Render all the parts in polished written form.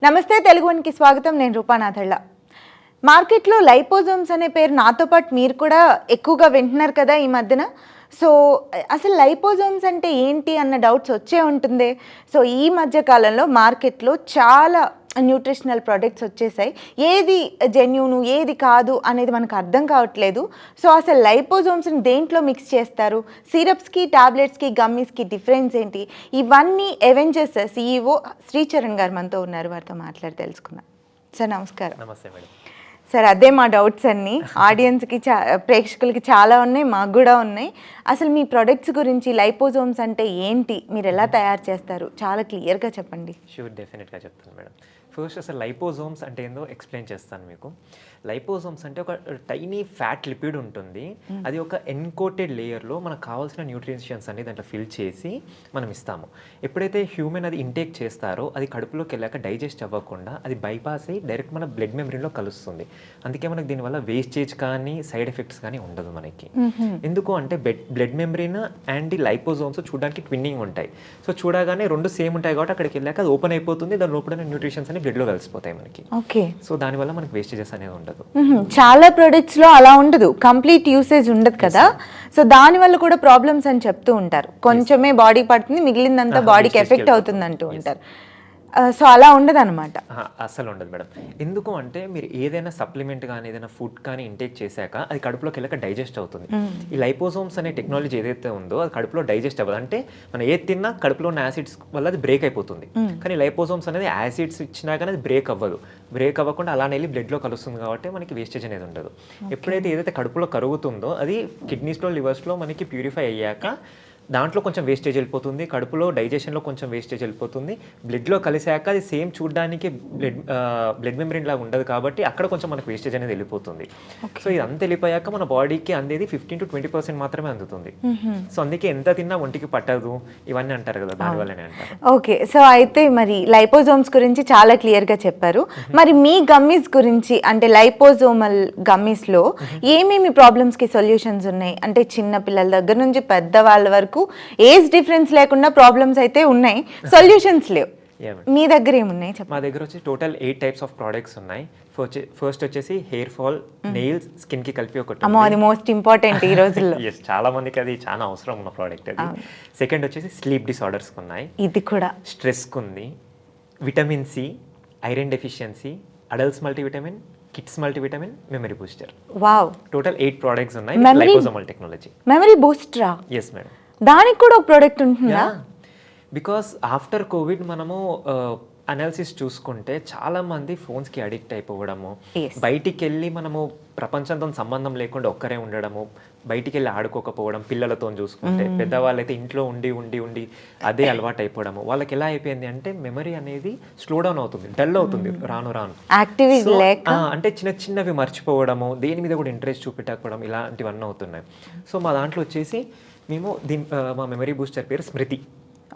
నమస్తే తెలుగువన్కి స్వాగతం. నేను రూపానాథళ్ళ. మార్కెట్లో లైపోజోమ్స్ అనే పేరు నాతో పాటు మీరు కూడా ఎక్కువగా వింటున్నారు కదా ఈ మధ్యన. సో అసలు లైపోజోమ్స్ అంటే ఏంటి అన్న డౌట్స్ వచ్చే ఉంటుంది. సో ఈ మధ్య కాలంలో మార్కెట్లో చాలా న్యూట్రిషనల్ ప్రోడక్ట్స్ వచ్చేసాయి. ఏది జెన్యూను ఏది కాదు అనేది మనకు అర్థం కావట్లేదు. సో అసలు లైపోజోమ్స్ని దేంట్లో మిక్స్ చేస్తారు, సిరప్స్కి టాబ్లెట్స్కి గమ్మీస్కి డిఫరెన్స్ ఏంటి, ఇవన్నీ అవెంజర్స్ CEO శ్రీచరణ్ గారు మనతో ఉన్నారు. వారితో మాట్లాడి తెలుసుకుందాం. సార్ నమస్కారం. నమస్తే మేడం. సార్ అదే మా డౌట్స్ అన్నీ ఆడియన్స్కి ప్రేక్షకులకి చాలా ఉన్నాయి, మాకు కూడా ఉన్నాయి. అసలు మీ ప్రొడక్ట్స్ గురించి లైపోజోమ్స్ అంటే ఏంటి, మీరు ఎలా తయారు చేస్తారు, చాలా క్లియర్గా చెప్పండి. షూర్, డెఫినెట్గా చెప్తాను మేడం. ఫస్ట్ అసలు లైపోజోమ్స్ అంటే ఏందో ఎక్స్ప్లెయిన్ చేస్తాను మీకు. లైపోజోమ్స్ అంటే ఒక టైనీ ఫ్యాట్ లిపిడ్ ఉంటుంది. అది ఒక ఎన్కోటెడ్ లేయర్లో మనకు కావాల్సిన న్యూట్రిషన్స్ అన్ని దాంట్లో ఫిల్ చేసి మనం ఇస్తాము. ఎప్పుడైతే హ్యూమన్ అది ఇంటేక్ చేస్తారో అది కడుపులోకి వెళ్ళాక డైజెస్ట్ అవ్వకుండా అది బైపాస్ అయ్యి డైరెక్ట్ మన బ్లడ్ మెమరీలో కలుస్తుంది. అందుకే మనకు దీనివల్ల వేస్టేజ్ కానీ సైడ్ ఎఫెక్ట్స్ కానీ ఉండదు మనకి. ఎందుకు అంటే బ్లడ్ మెమరీన్ అండ్ ది లైపోజోమ్స్ చూడడానికి ట్విన్నింగ్ ఉంటాయి. సో చూడగానే రెండు సేమ్ ఉంటాయి కాబట్టి అక్కడికి వెళ్ళాక అది ఓపెన్ అయిపోతుంది. దాని లోపల న్యూట్రిషన్స్ అని బ్లడ్లో కలిసిపోతాయి మనకి. ఓకే. సో దానివల్ల మనకి వేస్టేజెస్ అనేది ఉండదు. చాలా ప్రొడక్ట్స్లో అలా ఉండదు, కంప్లీట్ యూసేజ్ ఉండదు కదా. సో దానివల్ల కూడా ప్రాబ్లమ్స్ అని చెప్తూ ఉంటారు. కొంచెమే బాడీ పడుతుంది, మిగిలిందంతా బాడీకి ఎఫెక్ట్ అవుతుంది అంటూ ఉంటారు. సో అలా ఉండదు అనమాట. అస్సలు ఉండదు మేడం. ఎందుకు అంటే మీరు ఏదైనా సప్లిమెంట్ కానీ ఏదైనా ఫుడ్ కానీ ఇంటేక్ చేశాక అది కడుపులోకి వెళ్ళాక డైజెస్ట్ అవుతుంది. ఈ లైపోజోమ్స్ అనే టెక్నాలజీ ఏదైతే ఉందో అది కడుపులో డైజెస్ట్ అవ్వదు. అంటే మనం ఏది తిన్నా కడుపులో ఉన్న యాసిడ్స్ వల్ల అది బ్రేక్ అయిపోతుంది. కానీ లైపోజోమ్స్ అనేది యాసిడ్స్ ఇచ్చినా కానీ అది బ్రేక్ అవ్వదు. బ్రేక్ అవ్వకుండా అలానే వెళ్ళి బ్లడ్లో కలుస్తుంది కాబట్టి మనకి వేస్టేజ్ అనేది ఉండదు. ఎప్పుడైతే ఏదైతే కడుపులో కరుగుతుందో అది కిడ్నీస్లో లివర్స్లో మనకి ప్యూరిఫై అయ్యాక దాంట్లో కొంచెం వేస్టేజ్ వెళ్ళిపోతుంది, కడుపులో డైజెషన్లో కొంచెం వేస్టేజ్ వెళ్ళిపోతుంది, బ్లడ్లో కలిసాక అది సేమ్ చూడడానికి బ్లడ్ మెమరీన్ లాగా ఉండదు కాబట్టి అక్కడ కొంచెం మనకు వేస్టేజ్ అనేది వెళ్ళిపోతుంది. సో ఇది అంత వెళ్ళిపోయాక మన బాడీకి అందేది 15 to 20% మాత్రమే అందుతుంది. సో అందుకే ఎంత తిన్నా ఒంటికి పట్టదు ఇవన్నీ అంటారు కదా, దానివల్లనే అంటారు. ఓకే. సో అయితే మరి లైపోజోమ్స్ గురించి చాలా క్లియర్గా చెప్పారు. మరి మీ గమ్మీస్ గురించి అంటే లైపోజోమల్ గమ్మీస్లో ఏమేమి ప్రాబ్లమ్స్కి సొల్యూషన్స్ ఉన్నాయి? అంటే చిన్న పిల్లల దగ్గర నుంచి పెద్దవాళ్ళ వరకు ఏజ్ డిఫరెన్స్ లేకుండా ప్రాబ్లమ్స్ అయితే ఉన్నాయి, సొల్యూషన్స్ లేవు. మీ దగ్గర ఏమున్నాయి చెప్పండి. మా దగ్గర వచ్చి టోటల్ 8 types ఆఫ్ ప్రోడక్ట్స్ ఉన్నాయి. ఫస్ట్ వచ్చేసి హెయిర్ ఫాల్, నెయిల్స్, స్కిన్ కి కలిపి ఒకటి. అది మోస్ట్ ఇంపార్టెంట్ ఈ రోజుల్లో. చాలా మందికి అది చాలా అవసరం ఉన్న ప్రోడక్ట్ అది. సెకండ్ వచ్చేసి స్లీప్ డిసార్డర్స్ ఉన్నాయి, ఇది కూడా స్ట్రెస్ ఉంది, vitamin C, iron deficiency, adults multivitamin, kids multivitamin, memory booster. Wow, total 8 products ఉన్నాయి. Liposomal technology. మెమరీ బూస్టరా? Yes madam. దానికి కూడా ఒక ప్రోడక్ట్ ఉంటుందా? బికాస్ ఆఫ్టర్ కోవిడ్ మనము అనాలిసిస్ చూసుకుంటే చాలా మంది ఫోన్స్కి అడిక్ట్ అయిపోవడము, బయటికి వెళ్ళి మనము ప్రపంచంతో సంబంధం లేకుండా ఒక్కరే ఉండడము, బయటికి వెళ్ళి ఆడుకోకపోవడం, పిల్లలతో చూసుకుంటే పెద్దవాళ్ళైతే ఇంట్లో ఉండి ఉండి ఉండి అదే అలవాటు అయిపోవడము. వాళ్ళకి ఎలా అయిపోయింది అంటే మెమరీ అనేది స్లో డౌన్ అవుతుంది, డల్ అవుతుంది రాను రాను. అంటే చిన్న చిన్నవి మర్చిపోవడము, దేని మీద కూడా ఇంట్రెస్ట్ చూపెట్టకపోవడం, ఇలాంటివన్నీ అవుతున్నాయి. సో మా దాంట్లో వచ్చేసి మేము మా మెమరీ బూస్టర్ పేరు స్మృతి.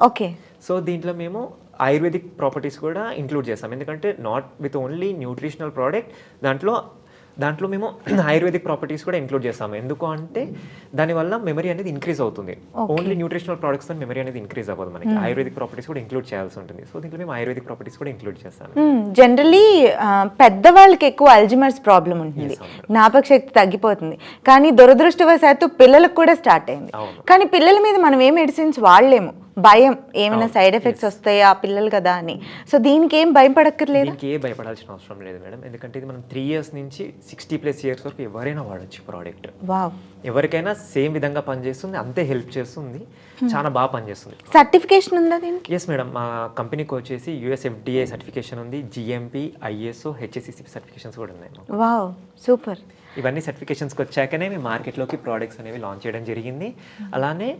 ఓకే. సో దీంట్లో మేము ఆయుర్వేదిక్ ప్రాపర్టీస్ కూడా ఇంక్లూడ్ చేస్తాం. ఎందుకంటే not with only nutritional product, దాంట్లో మేము ఆయుర్వేదిక్ ప్రాపర్టీస్ కూడా ఇంక్లూడ్ చేస్తాము. ఎందుకు అంటే దానివల్ల మెమరీ అనేది ఇంక్రీజ్ అవుతుంది. ఓన్లీ న్యూట్రిషనల్ ప్రోడక్ట్స్ తో మెమరీ అనేది ఇంక్రీజ్ అవ్వదు, మనకి ఆయుర్వేదిక్ ప్రాపర్టీస్ కూడా ఇంక్లూడ్ చేయాల్సి ఉంటుంది. సో దీంట్లో మేము ఆయుర్వేదిక్ ప్రాపర్టీస్ కూడా ఇంక్లూడ్ చేస్తాము. జనరలీ పెద్దవాళ్ళకి ఎక్కువ అల్జిమర్స్ ప్రాబ్లం ఉంటుంది, జ్ఞాపక శక్తి తగ్గిపోతుంది. కానీ దురదృష్టవశాత్తు పిల్లలకు కూడా స్టార్ట్ అయింది. కానీ పిల్లల మీద మనం ఏ మెడిసిన్స్ వాడలేము, భయం ఏమైనా సైడ్ ఎఫెక్ట్స్ వస్తాయా ఆ పిల్లలు కదా అని. సో దీనికి ఏం భయపడక్కర్లేదు? దీనికి ఏ భయపడాల్సిన అవసరం లేదు మేడం. ఎందుకంటే ఇది మనం 3 years నుంచి 60+ years వరకు ఎవరైనా వాడచ్చు ప్రోడక్ట్. ఎవరికైనా సేమ్ విధంగా పనిచేస్తుంది, అంతే హెల్ప్ చేస్తుంది, చాలా బాగా పనిచేస్తుంది. సర్టిఫికేషన్ ఉందా దీనికి? Yes madam. మా కంపెనీకి వచ్చేసి US FDA సర్టిఫికేషన్ ఉంది, GMP, ISO, HACCP సర్టిఫికేషన్స్ కూడా ఉన్నాయి. Wow, super. ఇవన్నీ సర్టిఫికేషన్స్కి వచ్చాకనే మేము మార్కెట్లోకి ప్రోడక్ట్స్ అనేవి లాంచ్ చేయడం జరిగింది. అలానే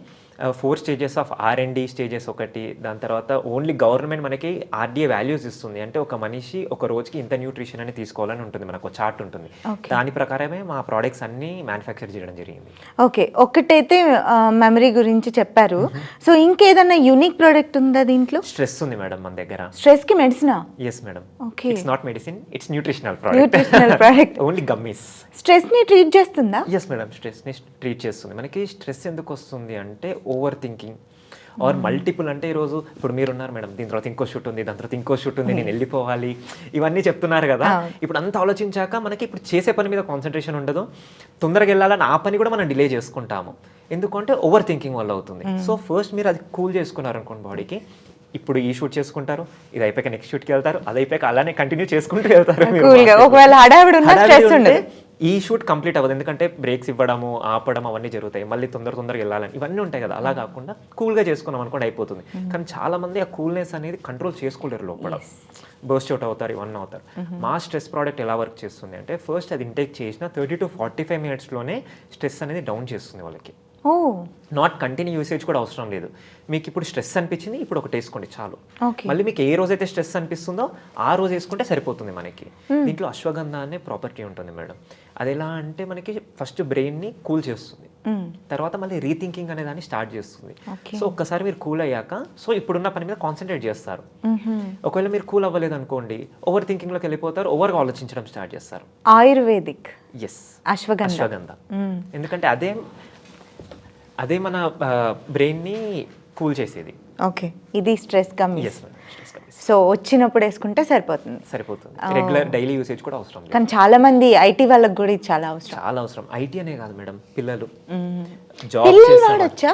4 stages ఆఫ్ R&D స్టేజెస్ ఒకటి, దాని తర్వాత ఓన్లీ గవర్నమెంట్ మనకి RDA వాల్యూస్ ఇస్తుంది. అంటే ఒక మనిషి ఒక రోజుకి ఇంత న్యూట్రిషన్ అని తీసుకోవాలని ఉంటుంది, మనకు చార్ట్ ఉంటుంది. దాని ప్రకారమే మా ప్రోడక్ట్స్ అన్ని మ్యానుఫ్యాక్చర్ చేయడం జరిగింది. ఓకే. ఒకటైతే మెమరీ గురించి చెప్పారు. సో ఇంకేదన్నా యూనిక్ ప్రోడక్ట్ ఉందా దీంట్లో? స్ట్రెస్ ఉంది మేడం మన దగ్గర. స్ట్రెస్ కి మెడిసినా? Yes madam. It's not medicine, it's nutritional product. Only gummies. Stress ని ట్రీట్ చేస్తుందా? ఎస్ మేడం, స్ట్రెస్ ని ట్రీట్ చేస్తుంది. మనకి స్ట్రెస్ ఎందుకు వస్తుంది అంటే ఓవర్ థింకింగ్, ఆర్ మల్టిపుల్ అంటే ఈరోజు ఇప్పుడు మీరున్నారు మేడం, దీని తర్వాత ఇంకో షూట్ ఉంది, దాని తర్వాత ఇంకో షూట్ ఉంది, నేను వెళ్ళిపోవాలి, ఇవన్నీ చెప్తున్నారు కదా. ఇప్పుడు అంతా ఆలోచించాక మనకి ఇప్పుడు చేసే పని మీద కాన్సన్ట్రేషన్ ఉండదు, తొందరగా వెళ్ళాలని ఆ పని కూడా మనం డిలే చేసుకుంటాము. ఎందుకంటే ఓవర్ థింకింగ్ వల్ల అవుతుంది. సో ఫస్ట్ మీరు అది కూల్ చేసుకున్నారు అనుకోండి బాడీకి, ఇప్పుడు ఈ షూట్ చేసుకుంటారు, ఇది అయిపోయాక నెక్స్ట్ షూట్కి వెళ్తారు, అది అయిపోయాక అలానే కంటిన్యూ చేసుకుంటూ వెళ్తారు. ఒకవేళ హడావిడి ఉన్న స్ట్రెస్ ఉండదు, ఈ షూట్ కంప్లీట్ అవ్వదు, ఎందుకంటే బ్రేక్స్ ఇవ్వడము ఆపడం అవన్నీ జరుగుతాయి, మళ్ళీ తొందరగా వెళ్ళాలని ఇవన్నీ ఉంటాయి కదా. అలా కాకుండా కూల్గా చేసుకున్నాం అనుకోండి అయిపోతుంది. కానీ చాలా మంది ఆ కూల్నెస్ అనేది కంట్రోల్ చేసుకోలేరు, లోపల బర్స్ట్ అవుట్ అవుతారు, ఇవన్నీ అవుతారు. మా స్ట్రెస్ ప్రోడక్ట్ ఎలా వర్క్ చేస్తుంది అంటే ఫస్ట్ అది ఇంటేక్ చేసిన 30 to 45 minutesలోనే స్ట్రెస్ అనేది డౌన్ చేస్తుంది వాళ్ళకి. నాట్ కంటిన్యూ యూసేజ్ కూడా అవసరం లేదు. మీకు ఇప్పుడు స్ట్రెస్ అనిపించింది, ఇప్పుడు ఒకటి వేసుకోండి చాలు. మళ్ళీ మీకు ఏ రోజైతే స్ట్రెస్ అనిపిస్తుందో ఆ రోజు వేసుకుంటే సరిపోతుంది మనకి. దీంట్లో అశ్వగంధ అనే ప్రాపర్టీ ఉంటుంది మేడం. అది ఎలా అంటే మనకి ఫస్ట్ బ్రెయిన్ని కూల్ చేస్తుంది, తర్వాత మళ్ళీ రీథింకింగ్ అనే దాన్ని స్టార్ట్ చేస్తుంది. సో ఒక్కసారి మీరు కూల్ అయ్యాక సో ఇప్పుడున్న పని మీద కాన్సన్ట్రేట్ చేస్తారు. ఒకవేళ మీరు కూల్ అవ్వలేదు అనుకోండి, ఓవర్ థింకింగ్లోకి వెళ్ళిపోతారు, ఓవర్గా ఆలోచించడం స్టార్ట్ చేస్తారు. ఆయుర్వేదిక్ ఎస్, అశ్వగంధ. ఎందుకంటే అదే మన బ్రెయిన్ని కూల్ చేసేది. ఓకే, ఇది స్ట్రెస్ కమ్మి. సో వచ్చినప్పుడు వేసుకుంటే సరిపోతుంది. రెగ్యులర్ డైలీ యూసేజ్ కూడా అవసరం లేదు. కానీ చాలా మంది ఐటీ వాళ్ళకి కూడా ఇది చాలా అవసరం. ఐటీ అనే కాదు మేడం, పిల్లలు పిల్లలు వాడొచ్చా?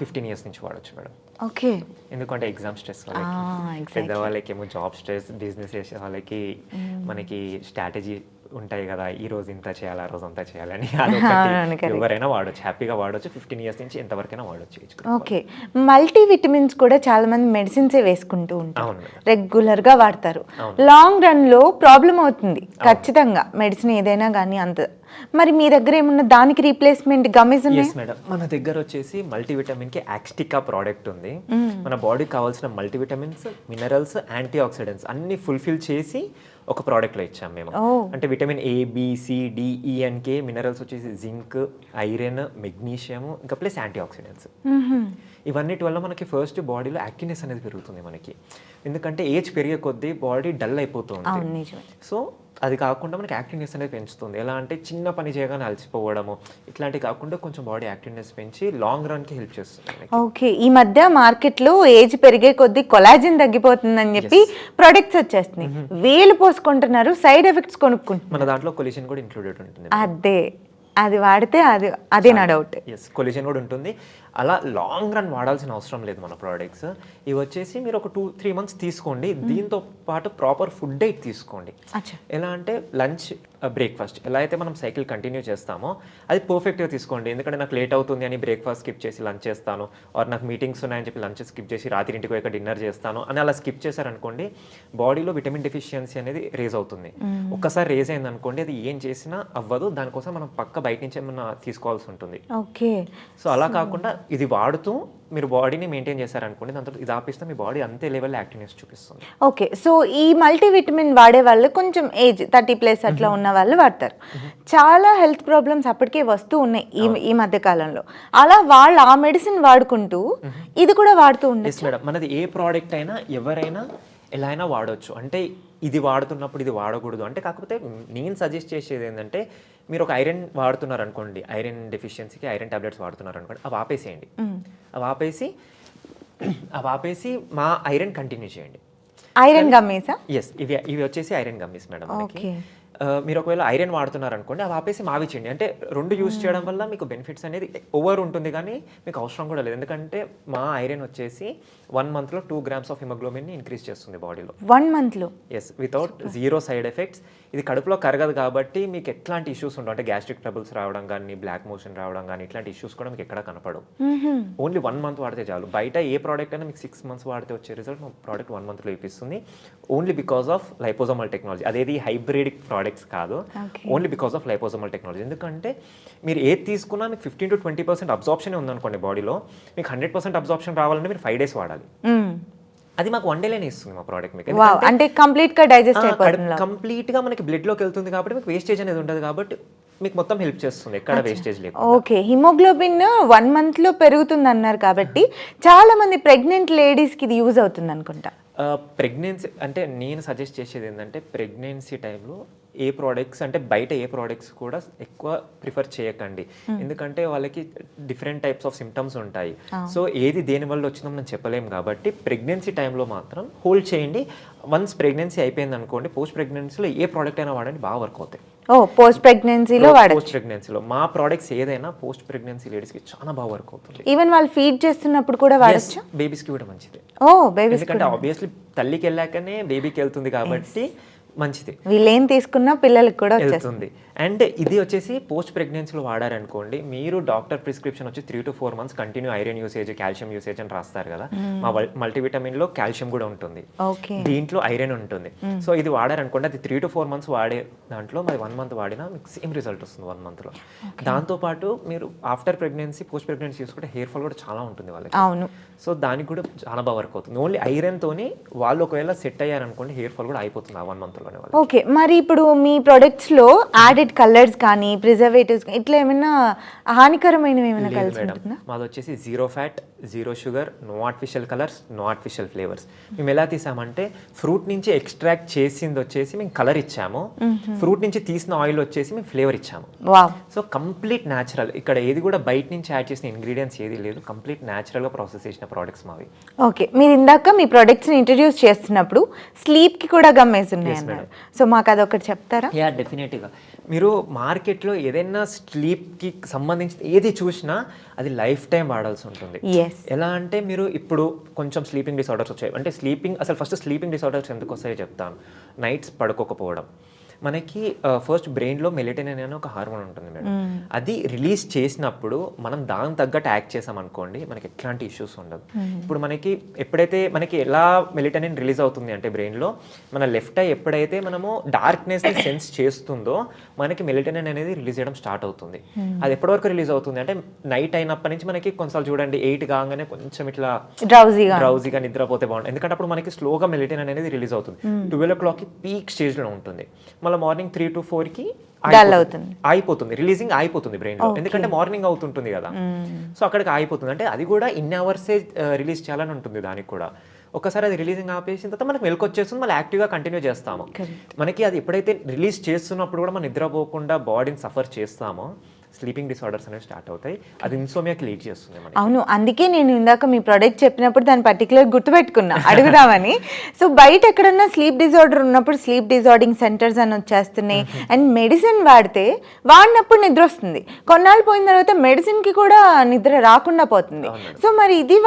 15 years నుంచి వాడచ్చు మేడం. ఓకే, ఎందుకంటే ఎగ్జామ్ స్ట్రెస్ వాళ్ళకి, పెద్దవాళ్ళకి ఏమో జాబ్ స్ట్రెస్, బిజినెస్ చేసే వాళ్ళకి మనకి స్ట్రాటజీ ఉంటాయి కదా, ఈ రోజు ఇంత చేయాలి, ఆ రోజు అంతా చేయాలని. ఎవరైనా వాడచ్చు, హ్యాపీగా వాడచ్చు. 15 years నుంచి ఎంతవరకైనా వాడచ్చు. ఓకే, మల్టీ విటమిన్స్ కూడా చాలా మంది మెడిసిన్సే వేసుకుంటూ ఉంటారు, రెగ్యులర్ గా వాడతారు. లాంగ్ రన్ లో ప్రాబ్లం అవుతుంది ఖచ్చితంగా, మెడిసిన్ ఏదైనా కానీ అంత. మరి మీ దగ్గర ఏమన్నా దానికి రీప్లేస్మెంట్ గమ్మీస్ ఉన్నాయి? మేడం, మన దగ్గర వచ్చేసి మల్టీవిటమిన్ కి యాక్స్టికా ప్రోడక్ట్ ఉంది. మన బాడీకి కావాల్సిన మల్టీవిటమిన్స్, మినరల్స్, యాంటీ ఆక్సిడెంట్స్ అన్ని ఫుల్ఫిల్ చేసి ఒక ప్రోడక్ట్లో ఇచ్చాం మేము. అంటే vitamin A, B, C, D, E and K, minerals వచ్చేసి జింక్, ఐరన్, మెగ్నీషియం, ఇంకా ప్లస్ యాంటీ ఆక్సిడెంట్స్. ఇవన్నిటి వల్ల మనకి ఫస్ట్ బాడీలో యాక్టివ్నెస్ అనేది పెరుగుతుంది మనకి. ఎందుకంటే ఏజ్ పెరిగే కొద్దీ బాడీ డల్ అయిపోతుంది. సో అది కాకుండా మనకి యాక్టివ్నెస్ అనేది పెంచుతుంది. ఎలా అంటే చిన్న పని చేయగానే అలసిపోవడము ఇట్లాంటివి కాకుండా కొంచెం బాడీ యాక్టివ్నెస్ పెంచి లాంగ్ రన్కి హెల్ప్ చేస్తుంది. ఓకే, ఈ మధ్య మార్కెట్లో ఏజ్ పెరిగే కొద్దీ కొలాజిన్ తగ్గిపోతుందని చెప్పి ప్రొడక్ట్స్ వచ్చేస్తున్నాయి, వేలు పోసుకుంటున్నారు, సైడ్ ఎఫెక్ట్స్ కొనుక్కుంటున్నారు. మన దాంట్లో కొలిషన్ కూడా ఇంక్లూడెడ్ ఉంటుంది. అది వాడితే అదే నా డౌట్. ఎస్, కొలిషన్ కూడా ఉంటుంది. అలా లాంగ్ రన్ వాడాల్సిన అవసరం లేదు మన ప్రోడక్ట్స్. ఇవి వచ్చేసి మీరు ఒక 2-3 months తీసుకోండి. దీంతో పాటు ప్రాపర్ ఫుడ్ డైట్ తీసుకోండి. ఎలా అంటే లంచ్, బ్రేక్ఫాస్ట్ ఎలా అయితే మనం సైకిల్ కంటిన్యూ చేస్తామో అది పర్ఫెక్ట్గా తీసుకోండి. ఎందుకంటే నాకు లేట్ అవుతుంది అని బ్రేక్ఫాస్ట్ స్కిప్ చేసి లంచ్ చేస్తాను, ఆర్ నాకు మీటింగ్స్ ఉన్నాయని చెప్పి లంచ్ స్కిప్ చేసి రాత్రి ఇంటికి పోయాక డిన్నర్ చేస్తాను అని అలా స్కిప్ చేశారనుకోండి, బాడీలో విటమిన్ డెఫిషియన్సీ అనేది రేజ్ అవుతుంది. ఒక్కసారి రేజ్ అయింది అనుకోండి, అది ఏం చేసినా అవ్వదు. దానికోసం మనం పక్క బయట నుంచి ఏమన్నా తీసుకోవాల్సి ఉంటుంది. ఓకే, సో అలా కాకుండా ఇది వాడుతూ మీరు బాడీని మెయింటైన్ చేశారనుకోండి, దాంతో ఇది ఆపిస్తే మీ బాడీ అంతే లెవెల్ యాక్టివ్నెస్ చూపిస్తుంది. ఓకే, సో ఈ మల్టీవిటమిన్ వాడే వాళ్ళు కొంచెం ఏజ్ 30+ అట్లా ఉన్న వాళ్ళు వాడతారు. చాలా హెల్త్ ప్రాబ్లమ్స్ అప్పటికే వస్తూ ఉన్నాయి ఈ మధ్య కాలంలో. అలా వాళ్ళు ఆ మెడిసిన్ వాడుకుంటూ ఇది కూడా వాడుతూ ఉండొచ్చు. మేడం, మనది ఏ ప్రోడక్ట్ అయినా ఎవరైనా ఎలా అయినా వాడవచ్చు. అంటే ఇది వాడుతున్నప్పుడు ఇది వాడకూడదు అంటే, కాకపోతే నేను సజెస్ట్ చేసేది ఏంటంటే, మీరు ఒక ఐరన్ వాడుతున్నారు అనుకోండి, ఐరన్ డెఫిషియన్సీకి ఐరన్ టాబ్లెట్స్ వాడుతున్నారు అనుకోండి, అవి ఆపేసేయండి. అవి ఆపేసి మా ఐరన్ కంటిన్యూ చేయండి. ఐరన్ గమ్మీసా? ఎస్, ఇవి వచ్చేసి ఐరన్ గమ్మీస్ మేడం మనకి. మీరు ఒకవేళ ఐరన్ వాడుతున్నారు అనుకోండి, అవి ఆపేసి మావి చేయండి. అంటే 2 యూస్ చేయడం వల్ల మీకు బెనిఫిట్స్ అనేది ఓవర్ ఉంటుంది, కానీ మీకు అవసరం కూడా లేదు. ఎందుకంటే మా ఐరన్ వచ్చేసి 1 monthలో 2 grams ఆఫ్ హిమోగ్లోబిన్ని ఇంక్రీజ్ చేస్తుంది బాడీలో. 1 monthలో? Yes, without 0 side effects. ఇది కడుపులో కరగదు కాబట్టి మీకు ఎట్లాంటి ఇష్యూస్ ఉండవు. అంటే గ్యాస్ట్రిక్ ట్రబుల్స్ రావడం కానీ, బ్లాక్ మోషన్ రావడం కానీ, ఇట్లాంటి ఇష్యూస్ కూడా మీకు ఎక్కడ కనపడవు. ఓన్లీ 1 month వాడితే చాలు. బయట ఏ ప్రోడక్ట్ అయినా మీకు 6 months వాడితే వచ్చే రిజల్ట్ మా ప్రోడక్ట్ 1 monthలో ఇప్పిస్తుంది. Only because of liposomal technology. అదేది హైబ్రిడ్ ప్రోడక్ట్స్ కాదు, only because of liposomal technology. ఎందుకంటే మీరు ఏది తీసుకున్నా మీకు 15 to 20% అబ్జార్ప్షన్ ఉందనుకోండి బాడీలో, మీకు 100% అబ్జార్ప్షన్ రావాలంటే మీరు 5 days వాడాలి. అది మాకు 1 dayలోనే ఇస్తుంది మా ప్రోడక్ట్ మీకు. అంటే కంప్లీట్ గా డైజెస్ట్ అయిపోతుంది, కంప్లీట్ గా మనకి బ్లడ్ లోకి వెళ్తుంది కాబట్టి మీకు వేస్టేజ్ అనేది ఉండదు, కాబట్టి మీకు మొత్తం హెల్ప్ చేస్తుంది, ఎక్కడ వేస్టేజ్ లేదు. ఓకే, హిమోగ్లోబిన్ 1 monthలో పెరుగుతుంది అన్నారు కాబట్టి చాలా మంది ప్రెగ్నెంట్ లేడీస్ కి ఇది యూజ్ అవుతుంది అనుకుంటా. ప్రెగ్నెన్సీ అంటే నేను సజెస్ట్ చేసేది ఏంటంటే ప్రెగ్నెన్సీ టైంలో ఏ ప్రోడక్ట్స్ అంటే బయట ఏ ప్రోడక్ట్స్ కూడా ఎక్కువ ప్రిఫర్ చేయకండి. ఎందుకంటే వాళ్ళకి డిఫరెంట్ టైప్స్ ఆఫ్ సిమ్టమ్స్ ఉంటాయి. సో ఏది దేని వల్ల వచ్చిందో మనం చెప్పలేము కాబట్టి ప్రెగ్నెన్సీ టైంలో మాత్రం హోల్డ్ చేయండి. వన్స్ ప్రెగ్నెన్సీ అయిపోయింది అనుకోండి, పోస్ట్ ప్రెగ్నెన్సీలో ఏ ప్రోడక్ట్ అయినా వాడండి, బాగా వర్క్ అవుతాయి. పోస్ట్ ప్రెగ్నెన్సీలో పోస్ట్ ప్రెగ్నెన్సీలో మా ప్రోడక్ట్స్ ఏదైనా పోస్ట్ ప్రెగ్నెన్సీ లేడీస్కి చాలా బాగా వర్క్ అవుతుంది. ఈవెన్ వాళ్ళు ఫీడ్ చేస్తున్నప్పుడు కూడా వాడచ్చు. బేబీస్కి కూడా మంచిది. బేబీస్ ఎందుకంటే ఆబ్వియస్లీ తల్లికి వెళ్ళాకనే బేబీకి వెళ్తుంది కాబట్టి మంచిది. వీళ్ళు ఏం తీసుకున్నా పిల్లలకి కూడా వెళ్తుంది. అండ్ ఇది వచ్చేసి పోస్ట్ ప్రెగ్నెన్సీలో వాడారనుకోండి, మీరు డాక్టర్ ప్రిస్క్రిప్షన్ వచ్చి 3 to 4 months continue iron usage, calcium usage అని రాస్తారు కదా. మా మల్టీవిటమిన్లో కాల్షియం కూడా ఉంటుంది, దీంట్లో ఐరన్ ఉంటుంది. సో ఇది వాడారనుకోండి, అది 3 to 4 months వాడే దాంట్లో మరి 1 month వాడినా మీకు సేమ్ రిజల్ట్ వస్తుంది 1 monthలో. దాంతోపాటు మీరు ఆఫ్టర్ ప్రెగ్నెన్సీ, పోస్ట్ ప్రెగ్నెన్సీ చూసుకుంటే హెయిర్ ఫాల్ కూడా చాలా ఉంటుంది వాళ్ళకి. అవును. సో దానికి కూడా చాలా బాగా వర్క్ అవుతుంది. ఓన్లీ ఐరన్తోని వాళ్ళు ఒకవేళ సెట్ అయ్యారనుకోండి, హెయిర్ ఫాల్ కూడా అయిపోతుంది ఆ 1 monthలోనే. ఓకే, మరి ఇప్పుడు మీ ప్రొడక్ట్స్లో యాడెడ్ కలర్స్ కానీ ప్రిజర్వేటివ్స్ ఇట్లా ఏమైనా హానికరమైనవి ఏమైనా కలిసి ఉంటుందా? మాది వచ్చేసి 0 fat, 0 sugar, no artificial colours, no artificial flavours. మేము ఎలా తీసామంటే ఫ్రూట్ నుంచి ఎక్స్ట్రాక్ట్ చేసింది వచ్చేసి మేము కలర్ ఇచ్చాము, ఫ్రూట్ నుంచి తీసిన ఆయిల్ వచ్చేసి మేము ఫ్లేవర్ ఇచ్చాము. So complete natural. ఇక్కడ ఏది కూడా బయట నుంచి యాడ్ చేసిన ఇంగ్రీడియంట్స్ ఏది లేదు, కంప్లీట్ న్యాచురల్గా ప్రాసెస్ చేసిన ప్రోడక్ట్స్ మావి. ఓకే, మీరు ఇందాక మీ ప్రొడక్ట్స్ని ఇంట్రడ్యూస్ చేస్తున్నప్పుడు స్లీప్కి కూడా గమ్మేసి ఉన్నాయి అన్నారు. సో మాకు అదొకటి చెప్తారా? యా, డెఫినెట్గా. మీరు మార్కెట్లో ఏదైనా స్లీప్కి సంబంధించి ఏది చూసినా అది లైఫ్ టైం వాడాల్సి ఉంటుంది. ఎలా అంటే మీరు ఇప్పుడు కొంచెం స్లీపింగ్ డిసార్డర్స్ వచ్చాయి అంటే అసలు ఫస్ట్ స్లీపింగ్ డిసార్డర్స్ ఎందుకు వస్తాయో చెప్తాను. నైట్స్ పడుకోకపోవడం. మనకి ఫస్ట్ బ్రెయిన్లో మెలటోనిన్ అనే ఒక హార్మోన్ ఉంటుంది మేడం. అది రిలీజ్ చేసినప్పుడు మనం దాని తగ్గట్టు యాక్ట్ చేసామనుకోండి, మనకి ఎట్లాంటి ఇష్యూస్ ఉండదు. ఇప్పుడు మనకి ఎప్పుడైతే మనకి ఎలా మెలటోనిన్ రిలీజ్ అవుతుంది అంటే బ్రెయిన్లో మన లెఫ్ట్ ఐ ఎప్పుడైతే మనము డార్క్నెస్ని సెన్స్ చేస్తుందో మనకి మెలటోనిన్ అనేది రిలీజ్ చేయడం స్టార్ట్ అవుతుంది. అది ఎప్పటి వరకు రిలీజ్ అవుతుంది అంటే నైట్ అయినప్పటి నుంచి మనకి కొన్నిసార్లు చూడండి 8 కాగానే కొంచెం ఇట్లా డ్రౌజీగా నిద్రపోతే బాగుంటుంది. ఎందుకంటే అప్పుడు మనకి స్లోగా మెలటోనిన్ అనేది రిలీజ్ అవుతుంది. 12 o'clockకి పీక్ స్టేజ్లో ఉంటుంది. మళ్ళీ మార్నింగ్ 3 to 4కి అయిపోతుంది, రిలీజింగ్ అయిపోతుంది బ్రెయిన్ లో. ఎందుకంటే మార్నింగ్ అవుతుంటుంది కదా, సో అక్కడికి అయిపోతుంది. అంటే అది కూడా ఇన్ని అవర్సే రిలీజ్ చేయాలని ఉంటుంది దానికి కూడా. ఒకసారి అది రిలీజింగ్ ఆపేసిన తర్వాత మనకు వెల్కి వచ్చేస్తుంది, మళ్ళీ యాక్టివ్గా కంటిన్యూ చేస్తాము. మనకి అది ఎప్పుడైతే రిలీజ్ చేస్తున్నప్పుడు కూడా మనం నిద్రపోకుండా బాడీని సఫర్ చేస్తామో స్లీపింగ్ డిసార్డర్స్ అనేవి స్టార్ట్ అవుతాయి. అది ఇన్సోమియాకి లీడ్ చేస్తుంది. అవును, అందుకే నేను ఇందాక మీ ప్రోడక్ట్ చెప్పినప్పుడు దాన్ని పర్టికులర్ గుర్తుపెట్టుకున్నా అడుగుదామని. సో బయట ఎక్కడన్నా స్లీప్ డిజార్డర్ ఉన్నప్పుడు స్లీప్ డిజార్డింగ్ సెంటర్స్ అని వచ్చేస్తున్నాయి. అండ్ మెడిసిన్ వాడినప్పుడు నిద్ర వస్తుంది, కొన్నాళ్ళు పోయిన తర్వాత మెడిసిన్కి కూడా నిద్ర రాకుండా పోతుంది. సో మరి ఇది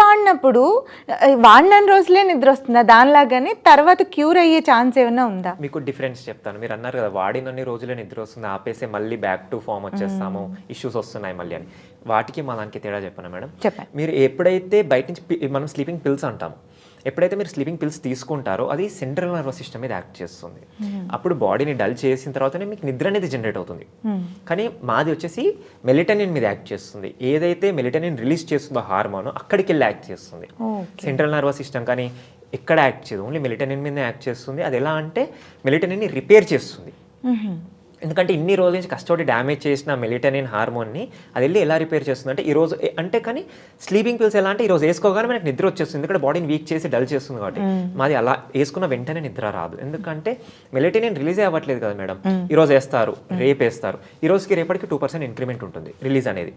వాడిన రోజులే నిద్ర వస్తుందా దానిలాగానే, తర్వాత క్యూర్ అయ్యే ఛాన్స్ ఏమైనా ఉందా? మీకు డిఫరెన్స్ చెప్తాను. మీరు అన్నారు కదా వాడినన్ని రోజులే నిద్ర వస్తుంది, ఆపేసే మళ్ళీ బ్యాక్ టు ఫామ్ వచ్చేస్తాము, ఇష్యూస్ వస్తున్నాయి మళ్ళీ అని. వాటికి మా దానికి తేడా చెప్పనా మేడం? చెప్పండి. మీరు ఎప్పుడైతే బయట నుంచి మనం స్లీపింగ్ పిల్స్ అంటాము, ఎప్పుడైతే మీరు స్లీపింగ్ పిల్స్ తీసుకుంటారో అది సెంట్రల్ నర్వస్ సిస్టమ్ మీద యాక్ట్ చేస్తుంది. అప్పుడు బాడీని డల్ చేసిన తర్వాతనే మీకు నిద్ర అనేది జనరేట్ అవుతుంది. కానీ మాది వచ్చేసి మెలటోనిన్ మీద యాక్ట్ చేస్తుంది. ఏదైతే మెలటోనిన్ రిలీజ్ చేస్తుందో హార్మోన్ అక్కడికి వెళ్ళి యాక్ట్ చేస్తుంది. సెంట్రల్ నర్వస్ సిస్టమ్ కానీ ఎక్కడ యాక్ట్ చేయదు, ఓన్లీ మెలటోనిన్ మీద యాక్ట్ చేస్తుంది. అది ఎలా అంటే మెలటోనిన్ని రిపేర్ చేస్తుంది. ఎందుకంటే ఇన్ని రోజుల నుంచి కష్టపడి డ్యామేజ్ చేసిన మెలటోనిన్ హార్మోన్ని అది వెళ్ళి ఎలా రిపేర్ చేస్తుంది అంటే ఈరోజు అంటే కానీ స్లీపింగ్ పిల్స్ ఎలా అంటే ఈరోజు వేసుకోగానే మనకి నిద్ర వచ్చేస్తుంది, ఎందుకంటే బాడీని వీక్ చేసి డల్ చేస్తుంది. కాబట్టి మాది అలా వేసుకున్న వెంటనే నిద్ర రాదు, ఎందుకంటే మెలటోనిన్ రిలీజ్ అవ్వట్లేదు కదా మేడం. ఈరోజు వేస్తారు, రేపు వేస్తారు, ఈ రోజుకి రేపటికి 2% ఇంక్రిమెంట్ ఉంటుంది రిలీజ్ అనేది.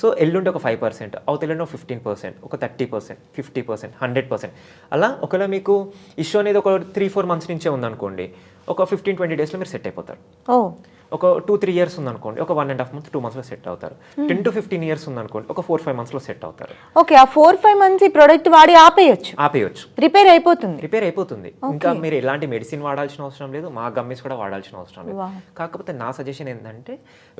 సో ఎల్లుండి ఒక 5%, అవతెల్లుండి ఒక 15%, ఒక 30%, 50%, 100%. అలా ఒకవేళ మీకు ఇష్యూ అనేది ఒక 3-4 months నుంచే ఉందనుకోండి, ఒక 15-20 daysలో మీరు సెట్ అయిపోతారు. ఒక 2-3 years ఉందనుకోండి, ఒక 1.5 months 2 monthsలో సెట్ అవుతారు. 10 to 15 years ఉందనుకోండి, ఒక 4-5 monthsలో సెట్ అవుతారు. ఓకే, ఆ 4-5 months ఈ ప్రోడక్ట్ వాడి ఆపేయచ్చు, రిపేర్ అయిపోతుంది. ఇంకా మీరు ఎలాంటి మెడిసిన్ వాడాల్సిన అవసరం లేదు, మా గమ్మీస్ కూడా వాడాల్సిన అవసరం లేదు. కాకపోతే నా సజెషన్ ఏంటంటే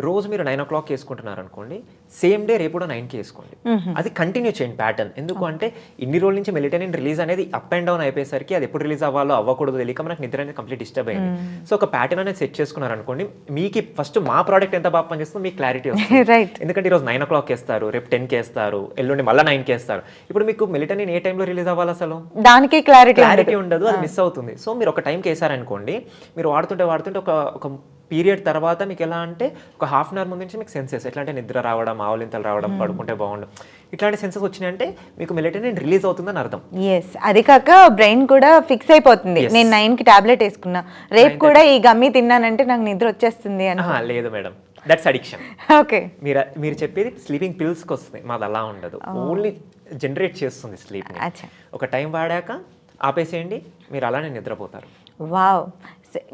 రోజు మీరు 9 o'clock వేసుకుంటున్నారు అనుకోండి, సేమ్ డే రేపు కూడా 9కి వేసుకోండి. అది కంటిన్యూ చేయండి ప్యాటర్న్. ఎందుకు అంటే ఇన్ని రోజుల నుంచి మెలటోనిన్ రిలీజ్ అనేది అప్ అండ్ డౌన్ అయిపోయేసరికి అది ఎప్పుడు రిలీజ్ అవ్వాలో అవ్వకూడదు తెలియక మనకు నిద్ర అనేది కంప్లీట్ డిస్టర్బ్ అయింది. సో ఒక ప్యాటర్న్ అనేది సెట్ చేసుకున్నారు అనుకోండి, మీకు ఫస్ట్ మా ప్రోడక్ట్ ఎంత బాగా పనిచేస్తుందో మీకు క్లారిటీ వస్తుంది. ఎందుకంటే ఈరోజు 9 o'clock వేస్తారు, రేపు 10కి వేస్తారు, ఎల్లుండి మళ్ళీ 9కి వేస్తారు. ఇప్పుడు మీకు మెలటోనిన్ ఏ టైంలో రిలీజ్ అవ్వాలి అసలు దానికి క్లారిటీ ఉండదు, అది మిస్ అవుతుంది. సో మీరు ఒక టైంకి వేసారనుకోండి, మీరు వాడుతుంటే ఒక పీరియడ్ తర్వాత మీకు ఎలా అంటే ఒక హాఫ్ అన్ అవర్ ముందు నుంచి మీకు సెన్సెస్ ఎట్లా అంటే నిద్ర రావడం, ఆవలింతలు రావడం, పడుకుంటే బాగుండు, ఇట్లాంటి సెన్సెస్ వచ్చినాయంటే మీకు మెలటోనిన్ రిలీజ్ అవుతుందని అర్థం. ఎస్, అది కాక బ్రెయిన్ కూడా ఫిక్స్ అయిపోతుంది, నేను 9కి టాబ్లెట్ వేసుకున్నా, రేపు కూడా ఈ గమ్మి తిన్నానంటే నాకు నిద్ర వచ్చేస్తుంది అని. లేదు మేడం, దట్స్ అడిక్షన్. ఓకే, మీరు చెప్పేది స్లీపింగ్ పిల్స్కి వస్తుంది, మాది అలా ఉండదు, ఓన్లీ జనరేట్ చేస్తుంది స్లీప్ని. ఒక టైం వాడాక ఆపేసేయండి, మీరు అలానే నిద్రపోతారు. వావ్,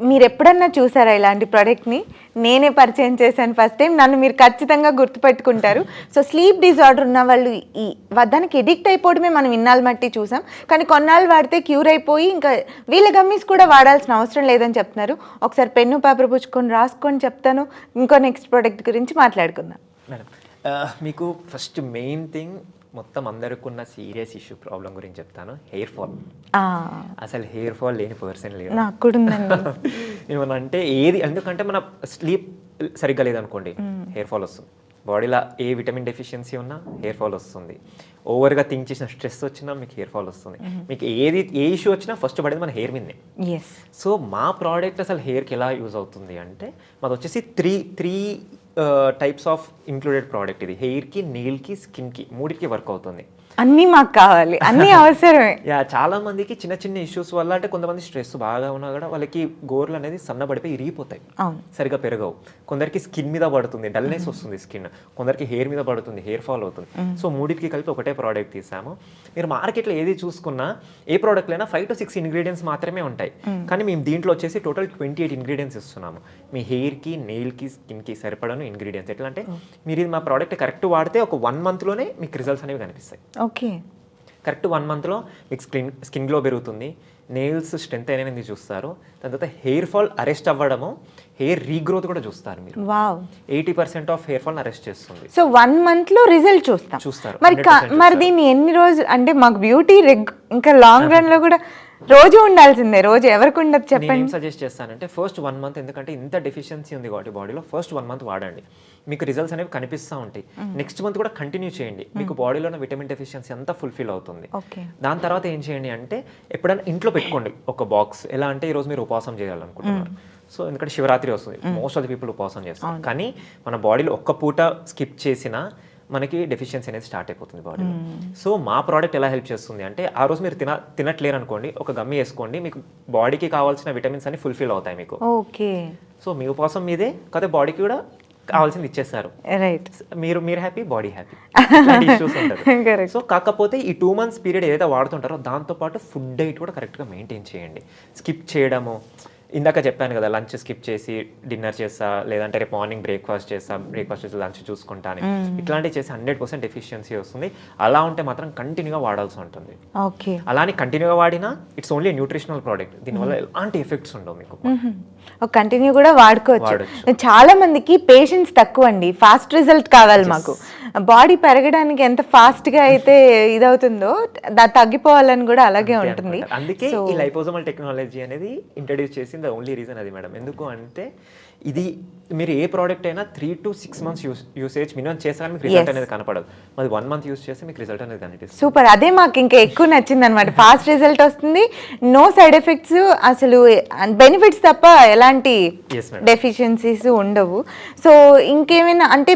మీరు ఎప్పుడన్నా చూసారా ఇలాంటి ప్రోడక్ట్ని? నేనే పరిచయం చేశాను ఫస్ట్ టైం, నన్ను మీరు ఖచ్చితంగా గుర్తుపెట్టుకుంటారు. సో స్లీప్ డిజార్డర్ ఉన్న వాళ్ళు ఈ దానికి ఎడిక్ట్ అయిపోవడమే మనం ఇన్నాళ్ళు మట్టి చూసాం, కానీ కొన్నాళ్ళు వాడితే క్యూర్ అయిపోయి ఇంకా వీళ్ళ గమ్మీస్ కూడా వాడాల్సిన అవసరం లేదని చెప్తున్నారు. ఒకసారి పెన్ను పేపర్ పుచ్చుకొని రాసుకొని చెప్తాను, ఇంకో నెక్స్ట్ ప్రోడక్ట్ గురించి మాట్లాడుకుందాం. మేడం, మీకు ఫస్ట్ మెయిన్ థింగ్ మొత్తం అందరికి ఉన్న సీరియస్ ఇష్యూ ప్రాబ్లం గురించి చెప్తాను, హెయిర్ ఫాల్. అసలు హెయిర్ ఫాల్ లేని పర్సన్ లేదు నాకు కూడా ఉందండి. ఏమన్నా అంటే ఏది, ఎందుకంటే మన స్లీప్ సరిగ్గా లేదనుకోండి హెయిర్ ఫాల్ వస్తుంది. బాడీలో ఏ విటమిన్ డెఫిషియన్సీ ఉన్నా హెయిర్ ఫాల్ వస్తుంది. ఓవర్గా థింక్ చేసిన స్ట్రెస్ వచ్చినా మీకు హెయిర్ ఫాల్ వస్తుంది. మీకు ఏ ఇష్యూ వచ్చినా ఫస్ట్ పడేది మన హెయిర్ మీదనే. సో మా ప్రోడక్ట్ అసలు హెయిర్కి ఎలా యూజ్ అవుతుంది అంటే, మాది వచ్చేసి three types of included product. ఇది హెయిర్కి, నెయిల్కి, స్కిన్కి, మూడికి వర్క్ అవుతుంది. అన్నీ మాకు కావాలి, అన్నీ అవసరమే. చాలా మందికి చిన్న చిన్న ఇష్యూస్ వల్ల, అంటే కొంతమంది స్ట్రెస్ బాగా ఉన్నా కూడా వాళ్ళకి గోర్లు అనేది సన్నబడిపోయి ఇరిగిపోతాయి, సరిగా పెరగవు. కొందరికి స్కిన్ మీద పడుతుంది, డల్నెస్ వస్తుంది స్కిన్, కొందరికి హెయిర్ మీద పడుతుంది, హెయిర్ ఫాల్ అవుతుంది. సో మూడింటికి కలిపి ఒకటే ప్రోడక్ట్ తీసాము. మీరు మార్కెట్లో ఏది చూసుకున్నా ఏ ప్రోడక్ట్ అయినా 5 to 6 ఇంగ్రీడియంట్స్ మాత్రమే ఉంటాయి, కానీ మేము దీంట్లో వచ్చేసి టోటల్ 28 ఇంగ్రీడియంట్స్ ఇస్తున్నాము. మీ హెయిర్కి, నెయిల్కి, స్కిన్కి సరిపడను ఇంగ్రీడియంట్స్. ఎట్లా అంటే మీరు ఇది మా ప్రోడక్ట్ కరెక్ట్ వాడితే ఒక 1 monthలోనే మీకు రిజల్ట్స్ అనేవి కనిపిస్తాయి. ఓకే, కరెక్ట్ 1 monthలో మీకు స్కిన్ గ్లో పెరుగుతుంది, నెయిల్స్ స్ట్రెంత్ అనేది చూస్తారు, దాని తర్వాత హెయిర్ ఫాల్ అరెస్ట్ అవ్వడము, హెయిర్ రీగ్రోత్ కూడా చూస్తారు మీరు. 80% ఆఫ్ హెయిర్ ఫాల్ అరెస్ట్ చేస్తుంది. సో 1 monthలో రిజల్ట్ చూస్తారు. మరి దీన్ని ఎన్ని రోజులు అంటే, మాకు బ్యూటీ ఇంకా లాంగ్ రన్ లో కూడా రోజు ఉండాల్సిందే, రోజు ఎవరికి ఉండదు చెప్పండి. నేను సజెస్ట్ చేస్తానంటే ఫస్ట్ 1 month, ఎందుకంటే ఇంత డెఫిషియన్సీ ఉంది కాబట్టి బాడీలో, ఫస్ట్ 1 month వాడండి, మీకు రిజల్ట్స్ అనేవి కనిపిస్తూ ఉంటాయి. నెక్స్ట్ మంత్ కూడా కంటిన్యూ చేయండి, మీకు బాడీలో ఉన్న విటమిన్ డెఫిషియన్సీ అంతా ఫుల్ఫిల్ అవుతుంది. దాని తర్వాత ఏం చేయండి అంటే, ఎప్పుడైనా ఇంట్లో పెట్టుకోండి ఒక బాక్స్. ఎలా అంటే ఈరోజు మీరు ఉపవాసం చేయాలనుకుంటున్నారు, సో ఎందుకంటే శివరాత్రి వస్తుంది, మోస్ట్ ఆఫ్ ది పీపుల్ ఉపవాసం చేస్తారు, కానీ మన బాడీలో ఒక్క పూట స్కిప్ చేసినా మనకి డెఫిషియన్సీ అనేది స్టార్ట్ అయిపోతుంది బాడీలో. సో మా ప్రోడక్ట్ ఎలా హెల్ప్ చేస్తుంది అంటే, ఆ రోజు మీరు తినట్లేరు అనుకోండి, ఒక గమ్మి వేసుకోండి, మీకు బాడీకి కావాల్సిన విటమిన్స్ అన్ని ఫుల్ఫిల్ అవుతాయి మీకు. ఓకే, సో మీ ఉపవాసం మీదే కదా, బాడీకి కూడా కావాల్సింది ఇచ్చేస్తారు. రైట్, మీరు హ్యాపీ, బాడీ హ్యాపీ, ఇష్యూస్ ఉంటుంది. సో కాకపోతే ఈ 2 months పీరియడ్ ఏదైతే వాడుతుంటారో దాంతోపాటు ఫుడ్ డైట్ కూడా కరెక్ట్గా మెయింటైన్ చేయండి. స్కిప్ చేయడము, ఇందాక చెప్పాను కదా, లంచ్ స్కిప్ చేసి డిన్నర్ చేస్తా, లేదంటే రేపు మార్నింగ్ బ్రేక్ఫాస్ట్ చేసి లంచ్ చూసుకుంటాను, ఇట్లాంటివి చేసి 100% ఎఫిషియన్సీ వస్తుంది. అలా ఉంటే మాత్రం కంటిన్యూగా వాడాల్సి ఉంటుంది. అలానే కంటిన్యూగా వాడినా ఇట్స్ ఓన్లీ న్యూట్రిషనల్ ప్రోడక్ట్, దీనివల్ల ఎలాంటి ఎఫెక్ట్స్ ఉండవు మీకు. కంటిన్యూ కూడా వాడుకోవచ్చు. చాలా మందికి పేషెన్స్ తక్కువ అండి, ఫాస్ట్ రిజల్ట్ కావాలి మాకు. బాడీ పెరగడానికి ఎంత ఫాస్ట్ గా అయితే ఇదవుతుందో తగ్గిపోవాలని కూడా అలాగే ఉంటుంది. అందుకే ఈ లైపోజోమల్ టెక్నాలజీ అనేది ఇంట్రడ్యూస్ చేసింది ఓన్లీ రీజన్ అది మేడం. ఎందుకు అంటే ఇది మీరు ఏ ప్రోడక్ట్ అయినా 3 to 6 months యూసేజ్ మినిమం చేసాక మీకు రిజల్ట్ అనేది కనపడదు. మరి 1 month యూస్ చేస్తే మీకు రిజల్ట్ అనేది కనిపిస్తుంది. సూపర్, అదే మాకు ఇంకా ఎక్కువ నచ్చింది అనమాట. ఫాస్ట్ రిజల్ట్ వస్తుంది, నో సైడ్ ఎఫెక్ట్స్, అసలు బెనిఫిట్స్ తప్ప ఎలాంటి డెఫిషియన్సీస్ ఉండవు. సో ఇంకేమైనా అంటే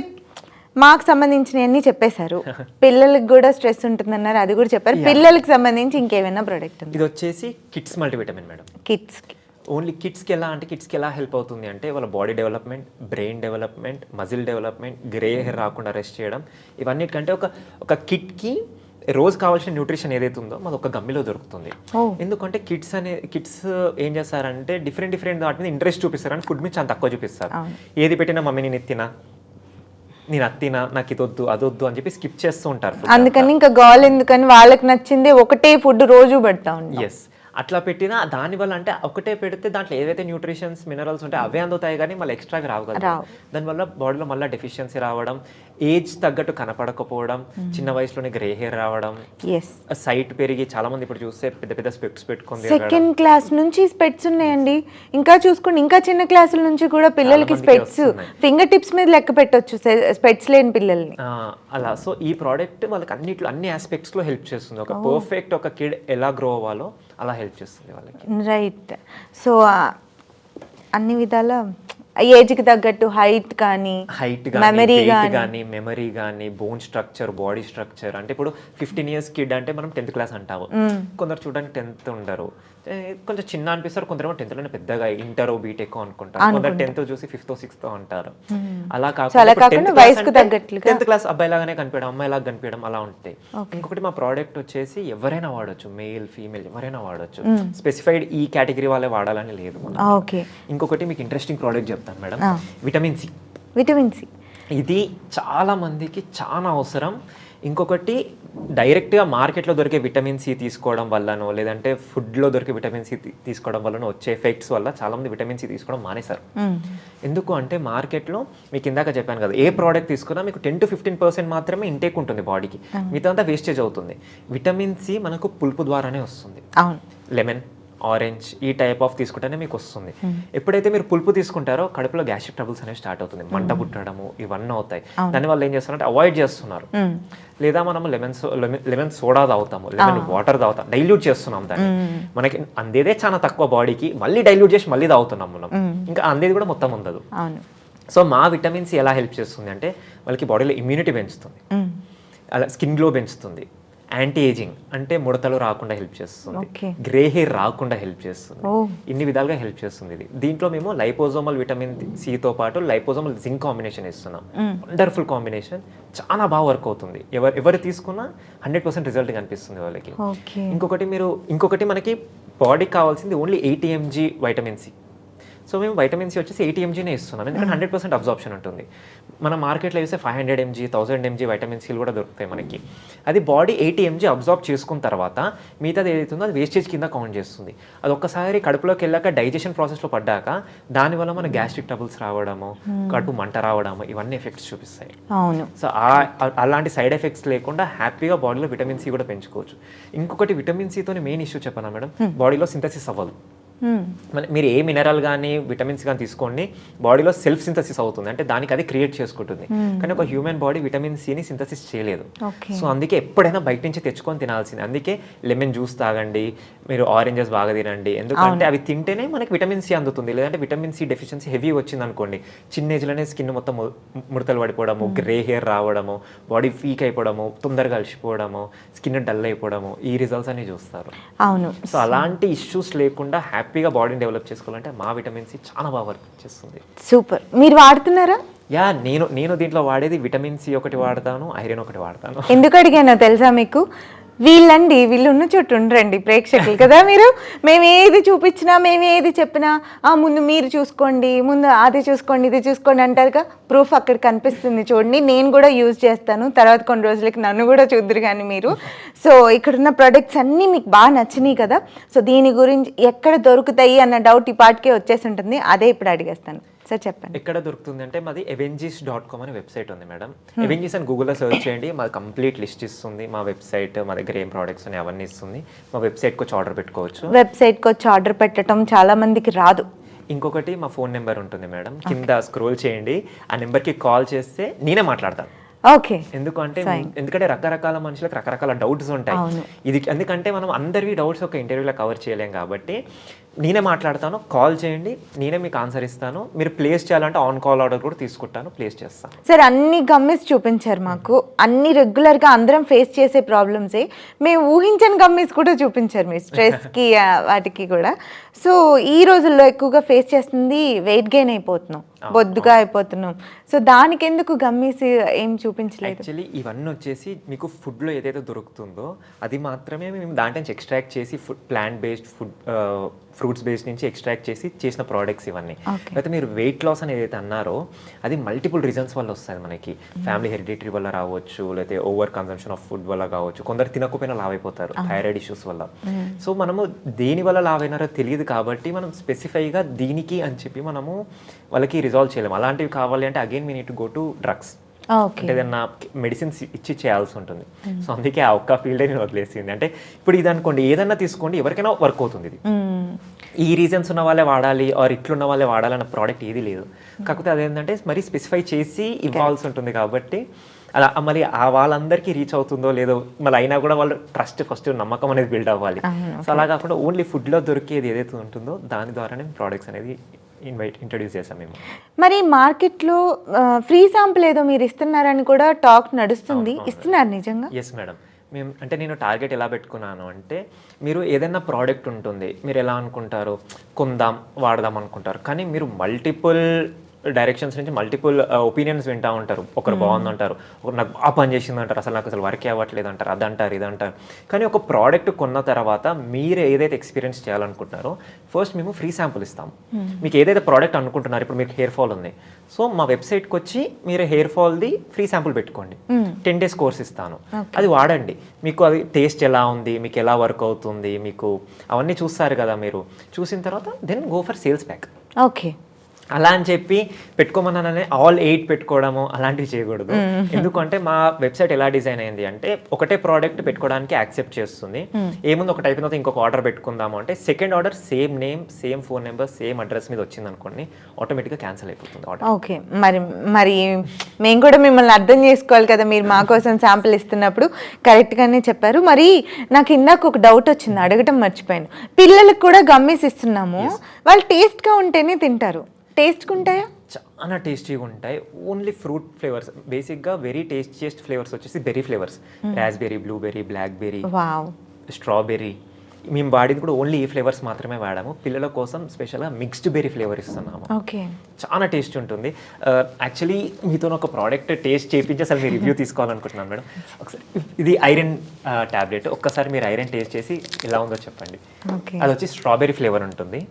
మాకు సంబంధించినవన్నీ చెప్పేశారు, పిల్లలకి కూడా స్ట్రెస్ ఉంటుందన్నారు, అది కూడా చెప్పారు. పిల్లలకి సంబంధించి ఇంకేమైనా ప్రోడక్ట్ ఉంది? ఇది వచ్చేసి కిడ్స్ మల్టీవిటమిన్ మేడం. ఓన్లీ కిడ్స్కి ఎలా అంటే, కిడ్స్కి ఎలా హెల్ప్ అవుతుంది అంటే, వాళ్ళ body development, brain development, muscle development, grey hair రాకుండా రెస్ట్ చేయడం, ఇవన్నిటికంటే ఒక కిడ్కి రోజు కావాల్సిన న్యూట్రిషన్ ఏదైతే ఉందో మాది ఒక గమ్మిలో దొరుకుతుంది. ఎందుకంటే కిడ్స్ ఏం చేస్తారంటే డిఫరెంట్ వాటి మీద ఇంట్రెస్ట్ చూపిస్తారు, అని ఫుడ్ మీద చాలా తక్కువ చూపిస్తారు. ఏది పెట్టినా మమ్మీ నేను ఎత్తినా, నేను అత్తినా, నాకు ఇది వద్దు అదొద్దు అని చెప్పి స్కిప్ చేస్తూ ఉంటారు. అందుకని ఇంకా గోల్ ఎందుకని వాళ్ళకి నచ్చింది ఒకటే ఫుడ్ రోజు పెడతా ఉంటాం. ఎస్, అట్లా పెట్టినా దానివల్ల అంటే ఒకటే పెడితే దాంట్లో ఏదైతే న్యూట్రిషన్స్ మినరల్స్ ఉంటాయి అవే అందుతాయి, కానీ మళ్ళీ ఎక్స్ట్రాగా రావు కదా. దానివల్ల బాడీలో మళ్ళీ డెఫిషియన్సీ రావడం, ఏజ్ తగ్గట్టు కనపడకపోవడం, చిన్న వయసులోనే గ్రే హెయిర్ రావడం, సైట్ పెరిగి చాలా మంది ఇప్పుడు చూస్తే పెద్ద పెద్ద స్పెక్ట్స్ పెట్టుకుంది. 2nd class నుంచి స్పెట్స్ ఉన్నాయండి. ఇంకా చూసుకోండి, ఇంకా చిన్న క్లాసుల నుంచి కూడా పిల్లలకి స్పెట్స్ ఫింగర్ టిప్స్ మీద లెక్క పెట్టొచ్చు స్పెట్స్ లేని పిల్లల్ని. అలా సో ఈ ప్రోడక్ట్ వాళ్ళకి అన్ని ఆస్పెక్ట్స్ లో హెల్ప్ చేస్తుంది. ఒక పర్ఫెక్ట్ ఒక కిడ్ ఎలా గ్రో అవ్వాలో అలా హెల్ప్ చేస్తుంది వాళ్ళకి. రైట్, సో అన్ని విధాల ఏజ్కి తగ్గట్టు హైట్ కానీ హైట్ మెమరీ కానీ మెమరీ కానీ బోన్ స్ట్రక్చర్ బాడీ స్ట్రక్చర్. అంటే ఇప్పుడు 15 years కిడ్ అంటే మనం 10th class అంటాము, కొందరు చూడడానికి 10th ఉండరు, కొంచెం చిన్న అనిపిస్తారు, కొందరేమో 10th లోనే పెద్దగా ఇంటర్ బీటెక్ అనుకుంటారు, కొందరు 10th చూసి 5th 6th అంటారు. అలా కాకుండా వయసుకు తగ్గట్లుగా 10th class అబ్బాయి లాగానే కనిపించడం, అమ్మాయి లాగా కనిపించడం అలా ఉంటాయి. ఇంకొకటి మా ప్రోడక్ట్ వచ్చేసి ఎవరైనా వాడచ్చు, మేల్ ఫీమేల్ ఎవరైనా వాడచ్చు, స్పెసిఫైడ్ ఈ కేటగిరీ వాళ్ళే వాడాలని లేదు. ఓకే. ఇంకొకటి మీకు ఇంట్రెస్టింగ్ ప్రోడక్ట్ చెప్తాను madam, vitamin C. Vitamin C ఇది చాలా మందికి చాలా అవసరం. ఇంకొకటి డైరెక్ట్గా మార్కెట్లో దొరికే విటమిన్ సి తీసుకోవడం వల్లనో లేదంటే ఫుడ్లో దొరికే విటమిన్ సి తీసుకోవడం వల్లనో వచ్చే ఎఫెక్ట్స్ వల్ల చాలామంది విటమిన్ సి తీసుకోవడం మానేశారు. ఎందుకు అంటే మార్కెట్లో మీకు ఇందాక చెప్పాను కదా, ఏ ప్రోడక్ట్ తీసుకున్నా మీకు 10 to 15% మాత్రమే ఇంటేక్ ఉంటుంది బాడీకి, మిగతా వేస్టేజ్ అవుతుంది. విటమిన్ సి మనకు పులుపు ద్వారానే వస్తుంది. లెమన్, ఆరెంజ్ ఈ టైప్ ఆఫ్ తీసుకుంటేనే మీకు వస్తుంది. ఎప్పుడైతే మీరు పులుపు తీసుకుంటారో కడుపులో గ్యాస్ట్రిక్ ట్రబుల్స్ అనేవి స్టార్ట్ అవుతుంది, మంట పుట్టడము ఇవన్నీ అవుతాయి. దానివల్ల ఏం చేస్తారంటే అవాయిడ్ చేస్తున్నారు. లేదా మనము లెమన్ సోడా తాగుతాము, లెమన్ వాటర్ తాగుతాం, డైల్యూట్ చేస్తున్నాం దాన్ని. మనకి అందేదే చాలా తక్కువ బాడీకి, మళ్ళీ డైల్యూట్ చేసి మళ్ళీ తాగుతున్నాం మనం, ఇంకా అందేది కూడా మొత్తం ఉండదు. సో మా విటమిన్ సి ఎలా హెల్ప్ చేస్తుంది అంటే వాళ్ళకి బాడీలో ఇమ్యూనిటీ పెంచుతుంది, అలా స్కిన్ గ్లో పెంచుతుంది, యాంటీ ఏజింగ్ అంటే ముడతలు రాకుండా హెల్ప్ చేస్తుంది, గ్రే హెయిర్ రాకుండా హెల్ప్ చేస్తుంది, ఇన్ని విధాలుగా హెల్ప్ చేస్తుంది ఇది. దీంట్లో మేము లైపోజోమల్ విటమిన్ సితో పాటు లైపోజోమల్ జింక్ కాంబినేషన్ ఇస్తున్నాం. వండర్ఫుల్ కాంబినేషన్, చాలా బాగా వర్క్ అవుతుంది. ఎవరు తీసుకున్నా 100% రిజల్ట్ కనిపిస్తుంది వాళ్ళకి. ఇంకొకటి మనకి బాడీకి కావాల్సింది only 80 mg vitamin C. So మేము వైటమిన్ సి వచ్చేసి 80 mgనే ఇస్తున్నాం, ఎందుకంటే 100% అబ్జార్ప్షన్ ఉంటుంది. మన మార్కెట్లో చూస్తే 500 mg 1000 mg వైటమిన్ సిలు కూడా దొరుకుతాయి మనకి. అది బాడీ 80 mg అబ్జార్బ్ చేసుకున్న తర్వాత మిగతాది ఏదైతుందో అది వేస్టేజ్ కింద కౌంట్ చేస్తుంది. అది ఒక్కసారి కడుపులోకి వెళ్ళాక డైజెషన్ ప్రాసెస్లో పడ్డాక దానివల్ల మన గ్యాస్ట్రిక్ ట్రబుల్స్ రావడము, కడుపు మంట రావడము ఇవన్నీ ఎఫెక్ట్స్ చూపిస్తాయి. సో అలాంటి సైడ్ ఎఫెక్ట్స్ లేకుండా హ్యాపీగా బాడీలో విటమిన్ సి కూడా పెంచుకోవచ్చు. ఇంకొకటి విటమిన్ సితో మెయిన్ ఇష్యూ చెప్పనా మేడం, బాడీలో సింథసిస్ అవ్వదు. మీరు ఏ మినరల్ కానీ విటమిన్స్ కానీ తీసుకోండి, బాడీలో సెల్ఫ్ సింథసిస్ అవుతుంది, అంటే దానికి అది క్రియేట్ చేసుకుంటుంది. కానీ ఒక హ్యూమన్ బాడీ విటమిన్ సిని సింథసిస్ చేయలేదు. సో అందుకే ఎప్పుడైనా బయట నుంచి తెచ్చుకొని తినాల్సింది. అందుకే లెమన్ జ్యూస్ తాగండి, మీరు ఆరెంజెస్ బాగా తినండి, ఎందుకంటే అవి తింటేనే మనకి విటమిన్ సి అందుతుంది. లేదంటే విటమిన్ సి డెఫిషియన్సీ హెవీ వచ్చింది అనుకోండి, చిన్న ఏజ్లోనే స్కిన్ మొత్తం ముడతలు పడిపోవడము, గ్రే హెయిర్ రావడము, బాడీ వీక్ అయిపోవడము, తొందరగా అలసిపోవడము, స్కిన్ డల్ అయిపోవడము, ఈ రిజల్ట్స్ అన్ని చూస్తారు. సో అలాంటి ఇష్యూస్ లేకుండా హ్యాపీగా బాడీని డెవలప్ చేసుకోవాలంటే మా విటమిన్ సి చాలా బాగా వర్క్ చేస్తుంది. సూపర్. మీరు వాడుతున్నారా? యా, నేను దీంట్లో వాడేది విటమిన్ సి ఒకటి వాడతాను, ఐరన్ ఒకటి వాడతాను. ఎందుకు అడిగానో తెలుసా మీకు? వీళ్ళు ఉన్న చోటు ఉండరండి ప్రేక్షకులు కదా మీరు. మేము ఏది చూపించినా, మేము ఏది చెప్పినా ముందు మీరు చూసుకోండి, ముందు అది చూసుకోండి, ఇది చూసుకోండి అంటారుగా. ప్రూఫ్ అక్కడ కనిపిస్తుంది చూడండి. నేను కూడా యూజ్ చేస్తాను, తర్వాత కొన్ని రోజులకి నన్ను కూడా చూద్దరు కానీ మీరు. సో ఇక్కడున్న ప్రొడక్ట్స్ అన్నీ మీకు బాగా నచ్చినాయి కదా. సో దీని గురించి ఎక్కడ దొరుకుతాయి అన్న డౌట్ ఈ పాటికే వచ్చేసి ఉంటుంది, అదే ఇప్పుడు అడిగేస్తాను. సార్ చెప్పండి. ఎక్కడ దొరుకుతుంది అంటే మాది avengis.com అనే వెబ్సైట్ ఉంది మేడం. అవెంజిస్ అని గూగుల్లో సెర్చ్ చేయండి, మాది కంప్లీట్ లిస్ట్ ఇస్తుంది. మా వెబ్సైట్, మా దగ్గర ఏం ప్రోడక్ట్స్ ఉన్నాయి అవన్నీ ఇస్తుంది. మా వెబ్సైట్కి వచ్చి ఆర్డర్ పెట్టుకోవచ్చు. వెబ్సైట్కి వచ్చి ఆర్డర్ పెట్టడం చాలా మందికి రాదు. ఇంకొకటి మా ఫోన్ నెంబర్ ఉంటుంది మేడం, కింద స్క్రోల్ చేయండి, ఆ నెంబర్కి కాల్ చేస్తే నేనే మాట్లాడతాను. ఓకే. ఎందుకంటే రకరకాల మనుషులకు రకరకాల డౌట్స్ ఉంటాయి. ఇది ఎందుకంటే మనం అందరివి డౌట్స్ ఒక ఇంటర్వ్యూలో కవర్ చేయలేం కాబట్టి నేనే మాట్లాడతాను. కాల్ చేయండి, నేనే మీకు ఆన్సర్ ఇస్తాను. మీరు ప్లేస్ చేయాలంటే ఆన్ కాల్ ఆర్డర్ కూడా తీసుకుంటాను, ప్లేస్ చేస్తాను. సార్ అన్ని గమ్మీస్ చూపించారు మాకు, అన్ని రెగ్యులర్గా అందరం ఫేస్ చేసే ప్రాబ్లమ్సే. మేము ఊహించని గమ్మీస్ కూడా చూపించారు మీరు, స్ట్రెస్కి వాటికి కూడా. సో ఈ రోజుల్లో ఎక్కువగా ఫేస్ చేస్తుంది వెయిట్ గెయిన్ అయిపోతున్నాం, బొద్దుగా అయిపోతున్నాం. సో దానికి ఎందుకు గమ్మీస్ ఏం చూపించలేదు? యాక్చువల్లీ ఇవన్నీ వచ్చేసి మీకు ఫుడ్లో ఏదైతే దొరుకుతుందో అది మాత్రమే మేము దాంట్లో నుంచి ఎక్స్ట్రాక్ట్ చేసి plant based food, fruits based నుంచి ఎక్స్ట్రాక్ట్ చేసి చేసిన ప్రోడక్ట్స్ ఇవన్నీ. అయితే మీరు వెయిట్ లాస్ అని ఏదైతే అన్నారో అది మల్టిపుల్ రీజన్స్ వల్ల వస్తుంది మనకి. ఫ్యామిలీ హెరిడిటరీ వల్ల రావచ్చు, లేకపోతే ఓవర్ కన్సంప్షన్ ఆఫ్ ఫుడ్ వల్ల కావచ్చు, కొందరు తినకపోయినా లావ్ అయిపోతారు థైరాయిడ్ ఇష్యూస్ వల్ల. సో మనము దేని వల్ల లావ్ అయినారో తెలియదు కాబట్టి మనం స్పెసిఫైగా దీనికి అని చెప్పి మనము వాళ్ళకి రిజాల్వ్ చేయలేము. అలాంటివి కావాలి అంటే again we need to go to drugs, అంటే ఏదన్నా మెడిసిన్స్ ఇచ్చి చేయాల్సి ఉంటుంది. సో అందుకే ఆ ఒక్క ఫీల్డే నేను వదిలేసింది. అంటే ఇప్పుడు ఇది అనుకోండి, ఏదన్నా తీసుకోండి, ఎవరికైనా వర్క్ అవుతుంది. ఇది ఈ రీజన్స్ ఉన్న వాళ్ళే వాడాలి ఆర్ ఇట్లున్న వాళ్ళే వాడాలన్న ప్రోడక్ట్ ఏది లేదు. కాకపోతే అదేంటంటే మరీ స్పెసిఫై చేసి ఇవ్వాల్సి ఉంటుంది కాబట్టి అలా మళ్ళీ ఆ వాళ్ళందరికీ రీచ్ అవుతుందో లేదో, మళ్ళీ అయినా కూడా వాళ్ళు ఫస్ట్ నమ్మకం అనేది బిల్డ్ అవ్వాలి. సో అలా కాకుండా ఓన్లీ ఫుడ్లో దొరికేది ఏదైతే ఉంటుందో దాని ద్వారానే ప్రోడక్ట్స్ అనేది ఇంట్రడ్యూస్ చేసాం మేము. మరి మార్కెట్లో ఫ్రీ శాంపుల్ ఏదో మీరు ఇస్తున్నారని కూడా టాక్ నడుస్తుంది, ఇస్తున్నారు నిజంగా? Yes madam. నేను టార్గెట్ ఎలా పెట్టుకున్నాను అంటే, మీరు ఏదైనా ప్రోడక్ట్ ఉంటుంది, మీరు ఎలా అనుకుంటారు కొందాం వాడదాం అనుకుంటారు, కానీ మీరు మల్టిపుల్ డైరెక్షన్స్ నుంచి మల్టిపుల్ ఒపీనియన్స్ వింటూ ఉంటారు. ఒకరు బాగుందంటారు, ఒకరు నాకు బాగా పని చేసింది అంటారు, నాకు అసలు వర్క్ అవ్వట్లేదు అంటారు, అదంటారు ఇదంటారు. కానీ ఒక ప్రోడక్ట్ కొన్న తర్వాత మీరు ఏదైతే ఎక్స్పీరియన్స్ చేయాలనుకుంటున్నారో ఫస్ట్ మేము ఫ్రీ శాంపుల్ ఇస్తాము. మీకు ఏదైతే ప్రోడక్ట్ అనుకుంటున్నారు, ఇప్పుడు మీకు హెయిర్ ఫాల్ ఉంది, సో మా వెబ్సైట్కి వచ్చి మీరు హెయిర్ ఫాల్ది ఫ్రీ శాంపుల్ పెట్టుకోండి. 10 days కోర్స్ ఇస్తాను, అది వాడండి. మీకు అది టేస్ట్ ఎలా ఉంది, మీకు ఎలా వర్క్ అవుతుంది, మీకు అవన్నీ చూస్తారు కదా. మీరు చూసిన తర్వాత then go for sales pack. Okay. అలా అని చెప్పి పెట్టుకోమన్నానే ఆల్ 8 పెట్టుకోవడము అలాంటివి చేయకూడదు. ఎందుకంటే మా వెబ్సైట్ ఎలా డిజైన్ అయింది అంటే, ఒకటే ప్రోడక్ట్ పెట్టుకోవడానికి యాక్సెప్ట్ చేస్తుంది. ఏముంది ఒకటి అయిపోయిన తర్వాత ఇంకొక ఆర్డర్ పెట్టుకుందాము అంటే, second order same name, same phone number, same address మీద వచ్చింది అనుకోండి, ఆటోమేటిక్గా క్యాన్సిల్ అయిపోతుంది ఆర్డర్. ఓకే. మరి మేము కూడా మిమ్మల్ని అర్థం చేసుకోవాలి కదా, మీరు మా కోసం శాంపుల్ ఇస్తున్నప్పుడు కరెక్ట్గానే చెప్పారు. మరి నాకు ఇందాక ఒక డౌట్ వచ్చింది, అడగటం మర్చిపోయాను. పిల్లలకు కూడా గమ్మీస్ ఇస్తున్నాము, వాళ్ళు టేస్ట్గా ఉంటేనే తింటారు, టేస్ట్గా ఉంటాయా? చాలా టేస్టీగా ఉంటాయి. ఓన్లీ ఫ్రూట్ ఫ్లేవర్స్, బేసిక్గా వెరీ టేస్టియస్ట్ ఫ్లేవర్స్ వచ్చేసి berry flavours, raspberry, blueberry, blackberry, strawberry. మేము వాడింది కూడా ఓన్లీ ఈ ఫ్లేవర్స్ మాత్రమే వాడాము. పిల్లల కోసం స్పెషల్గా మిక్స్డ్ బెర్రీ ఫ్లేవర్ ఇస్తున్నాము. ఓకే. చాలా టేస్ట్ ఉంటుంది. యాక్చువల్లీ మీతో ఒక ప్రోడక్ట్ టేస్ట్ చేయించి అసలు మీరు రివ్యూ తీసుకోవాలనుకుంటున్నాను మేడం. ఒకసారి ఇది ఐరన్ ట్యాబ్లెట్, ఒక్కసారి మీరు ఐరన్ టేస్ట్ చేసి ఎలా ఉందో చెప్పండి. అది వచ్చి స్ట్రాబెర్రీ ఫ్లేవర్ ఉంటుంది.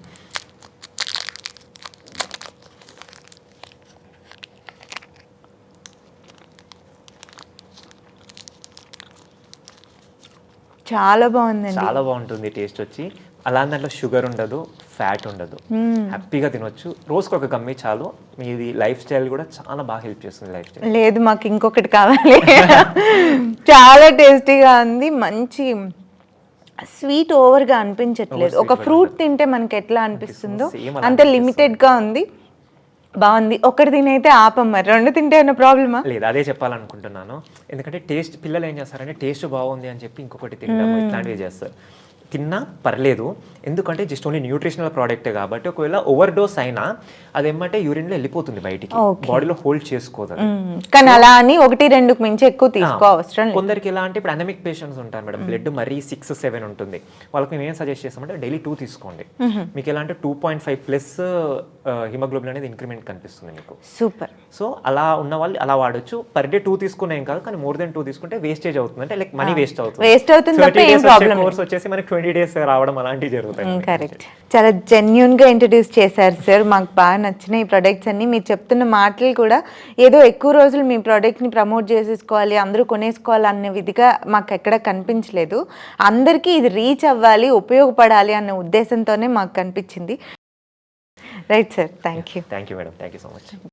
చాలా బాగుందండి, చాలా బాగుంటుంది టేస్ట్ వచ్చి. అలా దాంట్లో షుగర్ ఉండదు, ఫ్యాట్ ఉండదు, హ్యాపీగా తినొచ్చు. రోజుకి ఒక గమ్మి చాలు. మీది లైఫ్ స్టైల్ కూడా చాలా బాగా హెల్ప్ చేస్తుంది. లైఫ్ స్టైల్ లేదు, మాకు ఇంకొకటి కావాలి. చాలా టేస్టీగా ఉంది, మంచి స్వీట్ ఓవర్గా అనిపించట్లేదు. ఒక ఫ్రూట్ తింటే మనకి ఎట్లా అనిపిస్తుందో అంత లిమిటెడ్గా ఉంది, బాగుంది. ఒకటి తినైతే ఆపం, మరి 2 తింటే ఏమైనా ప్రాబ్లమా? లేదు, అదే చెప్పాలనుకుంటున్నాను. ఎందుకంటే టేస్ట్, పిల్లలు ఏం చేస్తారంటే టేస్ట్ బాగుంది అని చెప్పి ఇంకొకటి తినడం ఇట్లాంటివి చేస్తారు. తిన్నా పర్లేదు, ఎందుకంటే జస్ట్ ఓన్లీ న్యూట్రిషనల్ ప్రోడక్టే కాబట్టి ఒకవేళ ఓవర్ డోస్ అయినా అదేమంటే యూరిన్లో వెళ్ళిపోతుంది బయటికి, బాడీలో హోల్డ్ చేసుకోదు. కానీ అలా అని 1-2కు మించి ఎక్కువ తీసుకో అవసరం. కొందరికి ఎలా అంటే, ఇప్పుడు అనమిక్ పేషెంట్స్ ఉంటారు మేడం, బ్లడ్ మరీ 6-7 ఉంటుంది, వాళ్ళకి మేము ఏం సజెస్ట్ చేస్తామంటే డైలీ 2 తీసుకోండి. మీకు ఎలా అంటే 2.5+ హిమోగ్లోబిన్ అనేది ఇంక్రిమెంట్ కనిపిస్తుంది మీకు. సూపర్. సో అలా ఉన్న వాళ్ళు అలా వాడొచ్చు. పర్ డే 2 తీసుకునే ఏం కాదు, కానీ మోర్ దెన్ 2 తీసుకుంటే వేస్టేజ్ అవుతుంది, అంటే లైక్ మనీ వేస్ట్ అవుతుంది. కోర్స్ వచ్చేసి మనకి 20 days రావడం అలాంటివి జరుగుతాయి. కరెక్ట్. చాలా జెన్యూన్గా ఇంట్రడ్యూస్ చేశారు సార్, మాకు బాగా నచ్చిన ఈ ప్రొడక్ట్స్ అన్ని. మీరు చెప్తున్న మాటలు కూడా ఏదో ఎక్కువ రోజులు మీ ప్రోడక్ట్ని ప్రమోట్ చేసేసుకోవాలి, అందరూ కొనేసుకోవాలి అనే విధిగా మాకు ఎక్కడ కనిపించలేదు. అందరికీ ఇది రీచ్ అవ్వాలి, ఉపయోగపడాలి అనే ఉద్దేశంతోనే మాకు కనిపించింది. Right sir, thank you. Thank you madam, thank you so much.